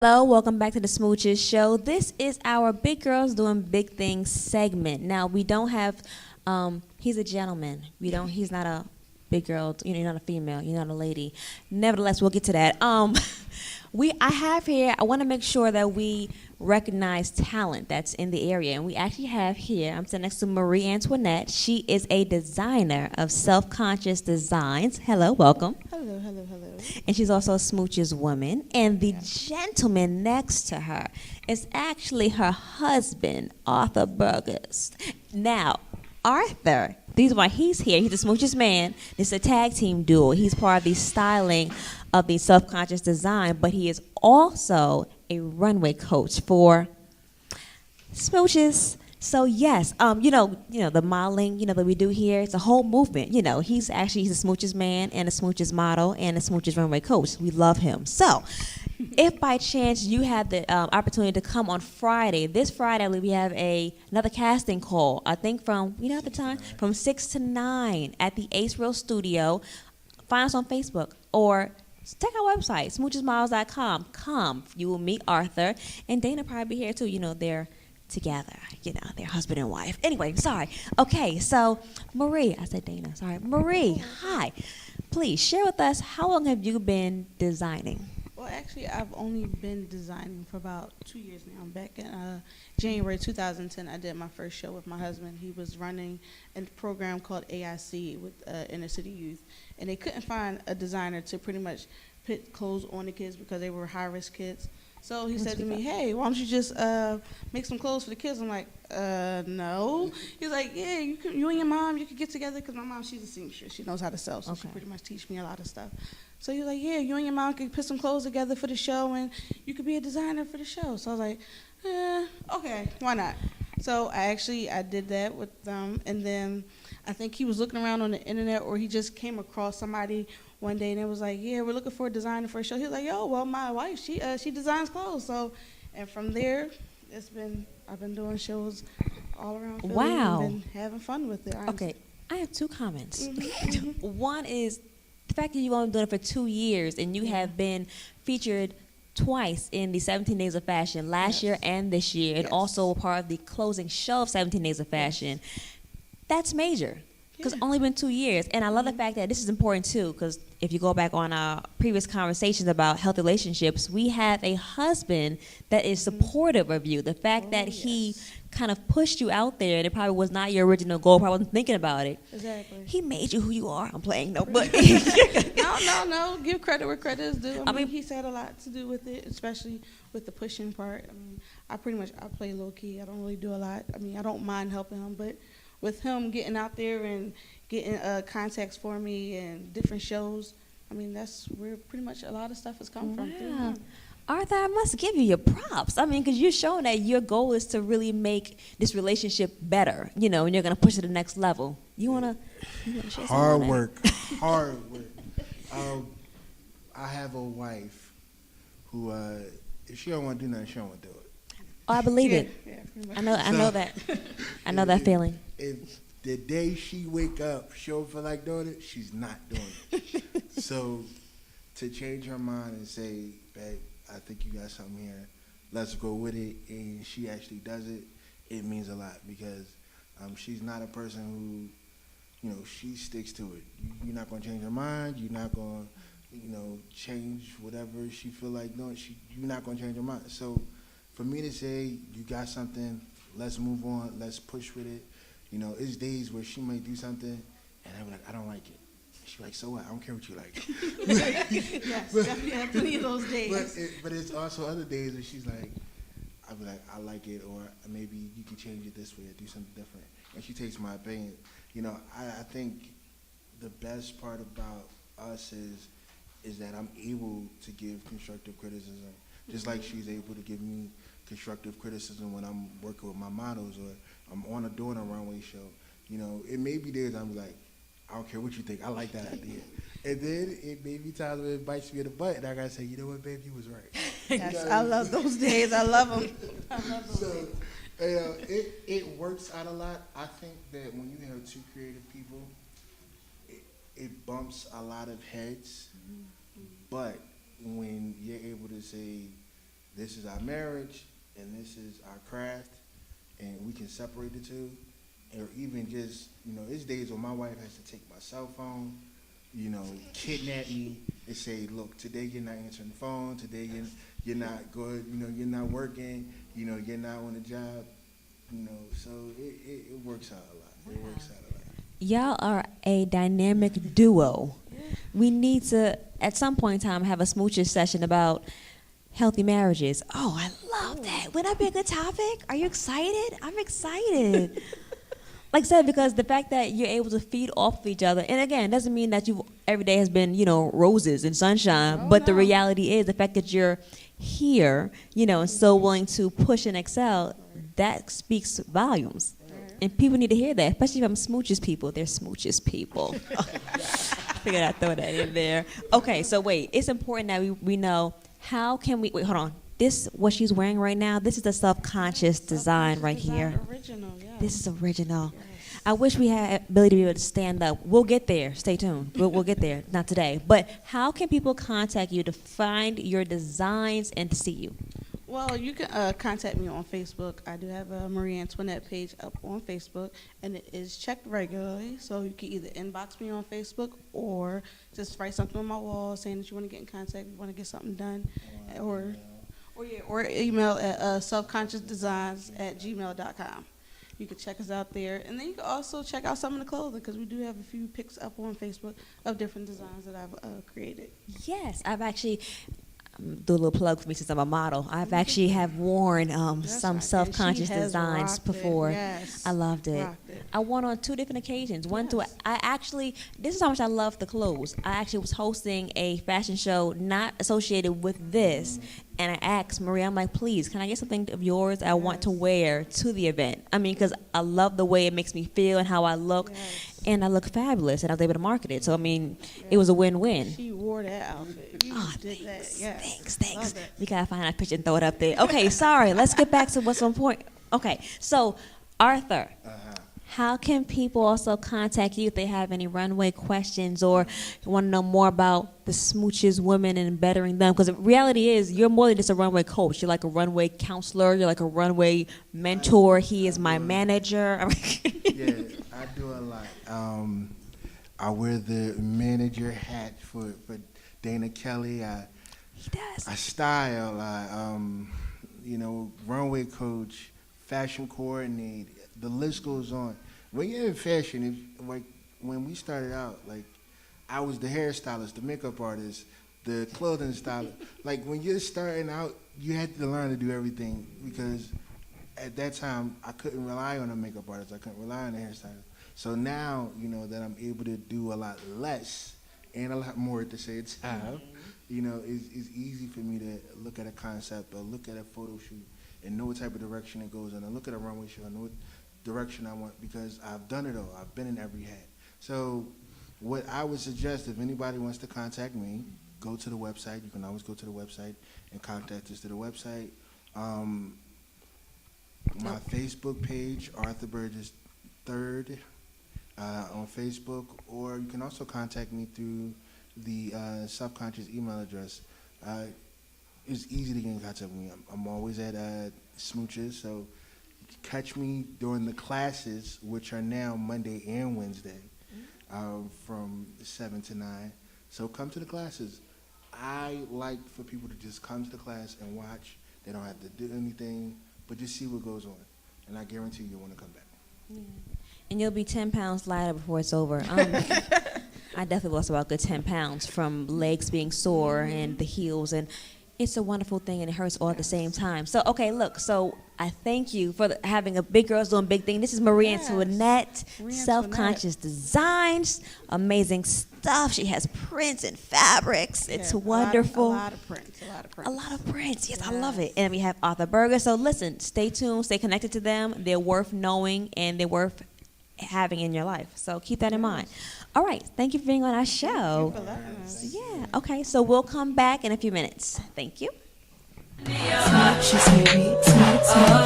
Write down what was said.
Hello, welcome back to the Smooches Show. This is our Big Girls Doing Big Things segment. Now, we don't have, he's a gentleman. He's not a big girl, you're not a female, you're not a lady. Nevertheless, we'll get to that. I want to make sure that we recognize talent that's in the area. And we actually have here, I'm sitting next to Marie Antoinette. She is a designer of self-conscious designs. Hello, welcome. Hello, hello, hello. And she's also a smooches woman. And the gentleman next to her is actually her husband, Arthur Burgess. Now, Arthur, the reason why he's here, he's a smooches man. It's a tag team duo. He's part of the styling of the self-conscious design, but he is also a runway coach for smooches. So yes, the modeling, that we do here, it's a whole movement. He's a smooches man and a smooches model and a smooches runway coach. We love him. So if by chance you had the opportunity to come on Friday, this Friday we have another casting call, I think from, at the time, from 6 to 9 at the Ace Real Studio. Find us on Facebook or check our website, smoochesmodels.com. Come, you will meet Arthur, and Dana probably be here too. They're together, they're husband and wife. Anyway, sorry. Okay, so Marie, I said Dana, sorry. Marie, hi. Please share with us, how long have you been designing? Well, actually, I've only been designing for about 2 years now. Back in January 2010, I did my first show with my husband. He was running a program called AIC with inner city youth, and they couldn't find a designer to pretty much put clothes on the kids because they were high-risk kids. So he said to me, hey, why don't you just make some clothes for the kids? I'm like, no. He's like, yeah, you and your mom, you could get together, because my mom, she's a seamstress. She knows how to sew, so she pretty much teach me a lot of stuff. So he was like, yeah, you and your mom could put some clothes together for the show, and you could be a designer for the show. So I was like, okay, why not? So I did that with them, and then I think he was looking around on the internet, or he just came across somebody one day, and it was like, yeah, we're looking for a designer for a show. He was like, yo, well, my wife, she designs clothes. So, and from there, I've been doing shows all around Philly. Wow. And been having fun with it. Okay, I have two comments. One is the fact that you've only done it for 2 years, and you have been featured twice in the 17 Days of Fashion, last year and this year, and also a part of the closing show of 17 Days of Fashion. That's major, because it's only been 2 years. And I love the fact that this is important too, because if you go back on our previous conversations about healthy relationships, we have a husband that is supportive of you. The fact that he kind of pushed you out there, and it probably was not your original goal, probably wasn't thinking about it. Exactly. He made you who you are. I'm playing, no, but No. Give credit where credit is due. I mean, he's had a lot to do with it, especially with the pushing part. I mean, I play low key. I don't really do a lot. I mean, I don't mind helping him, but with him getting out there and getting contacts for me and different shows, I mean, that's where pretty much a lot of stuff has come from. Through him. Arthur, I must give you your props. I mean, because you're showing that your goal is to really make this relationship better, and you're going to push it to the next level. You want to share hard work. I have a wife who, if she don't want to do nothing, she don't want to do it. Oh, I believe it. Yeah, I know that. I know that feeling. If the day she wake up, she don't feel like doing it, she's not doing it. So to change her mind and say, babe, I think you got something here, let's go with it, and she actually does it, it means a lot, because she's not a person who, she sticks to it. You're not going to change her mind. You're not going to, change whatever she feel like doing. You're not going to change her mind. So for me to say, you got something, let's move on, let's push with it. It's days where she might do something, and I'm like, I don't like it. She's like, so what? I don't care what you like. Yes, definitely have plenty of those days. But it's also other days where she's like, I'll be like, I like it, or maybe you can change it this way or do something different. And she takes my opinion. I think the best part about us is that I'm able to give constructive criticism, just like she's able to give me constructive criticism when I'm working with my models or I'm doing a runway show. It may be days I'm like, I don't care what you think, I like that idea. And then it may be times when it bites me in the butt, and I gotta say, you know what, babe, you was right. Yes, I love those days. I love them. I love those days. It works out a lot. I think that when you have two creative people, it bumps a lot of heads. But when you're able to say, this is our marriage and this is our craft, and we can separate the two, or even just, there's days when my wife has to take my cell phone, kidnap me and say, look, today you're not answering the phone, today you're not good, you're not working, you're not on the job, so it works out a lot. It works out a lot. Y'all are a dynamic duo. We need to, at some point in time, have a smooches session about healthy marriages. Oh, I love that. Would that be a good topic? Are you excited? I'm excited. Like I said, because the fact that you're able to feed off of each other, and again, doesn't mean that every day has been, roses and sunshine, but the reality is the fact that you're here, and so willing to push and excel, that speaks volumes. And people need to hear that, especially if I'm smooches people. They're smooches people. Figured I'd throw that in there. Okay, so wait. It's important that we know how can we... Wait, hold on. This, what she's wearing right now, this is the self-conscious design right here. Original, yeah. This is original. Yes. I wish we had ability to be able to stand up. We'll get there. Stay tuned. We'll get there. Not today. But how can people contact you to find your designs and to see you? Well, you can contact me on Facebook. I do have a Marie Antoinette page up on Facebook, and it is checked regularly. So you can either inbox me on Facebook or just write something on my wall saying that you want to get in contact, you want to get something done, or email at selfconsciousdesigns@gmail.com. You can check us out there, and then you can also check out some of the clothing because we do have a few pics up on Facebook of different designs that I've created. Yes, I've actually... do a little plug for me since I'm a model. I've actually have worn some self-conscious designs before. Yes. I loved it. I won on 2 different occasions. This is how much I love the clothes. I actually was hosting a fashion show not associated with this, and I asked Maria, I'm like, please, can I get something of yours I want to wear to the event? I mean, because I love the way it makes me feel and how I look, and I look fabulous, and I was able to market it. So, I mean, it was a win-win. She wore that outfit. You did Thanks, that. Yes. Thanks. We gotta find that picture and throw it up there. Okay, sorry. Let's get back to what's on point. Okay, so Arthur, how can people also contact you if they have any runway questions or want to know more about the smooches women and bettering them? Because the reality is you're more than just a runway coach. You're like a runway counselor. You're like a runway mentor. He is my manager. Yeah, I do a lot. I wear the manager hat for Dana Kelly. He does. I style. Runway coach, fashion coordinate. The list goes on. When you're in fashion, when we started out, I was the hairstylist, the makeup artist, the clothing stylist. When you're starting out, you had to learn to do everything because at that time I couldn't rely on a makeup artist. I couldn't rely on a hairstylist. So now, that I'm able to do a lot less and a lot more at the same time, it's easy for me to look at a concept or look at a photo shoot and know what type of direction it goes in. I look at a runway show, I know what direction I want because I've done it all. I've been in every hat. So what I would suggest, if anybody wants to contact me, go to the website. You can always go to the website and contact us to the website. My Facebook page, Arthur Burgess III, on Facebook, or you can also contact me through the subconscious email address. It's easy to get in contact with me. I'm always at Smooches, so you can catch me during the classes, which are now Monday and Wednesday, from 7 to 9. So come to the classes. I like for people to just come to the class and watch. They don't have to do anything, but just see what goes on. And I guarantee you'll want to come back. Yeah. And you'll be 10 pounds lighter before it's over. I definitely lost about a good 10 pounds from legs being sore and the heels, and it's a wonderful thing, and it hurts all at the same time. So, okay, look, so I thank you for having a Big Girls Doing Big Thing. This is Marie Antoinette, Self-Conscious Designs, amazing stuff. She has prints and fabrics. It's wonderful. A lot of prints. A lot of prints. Yes, I love it. And we have Arthur Berger. So listen, stay tuned, stay connected to them. They're worth knowing, and they're worth having in your life. So keep that in mind. All right. Thank you for being on our show. Thank you for letting us. Yeah. Okay. So we'll come back in a few minutes. Thank you.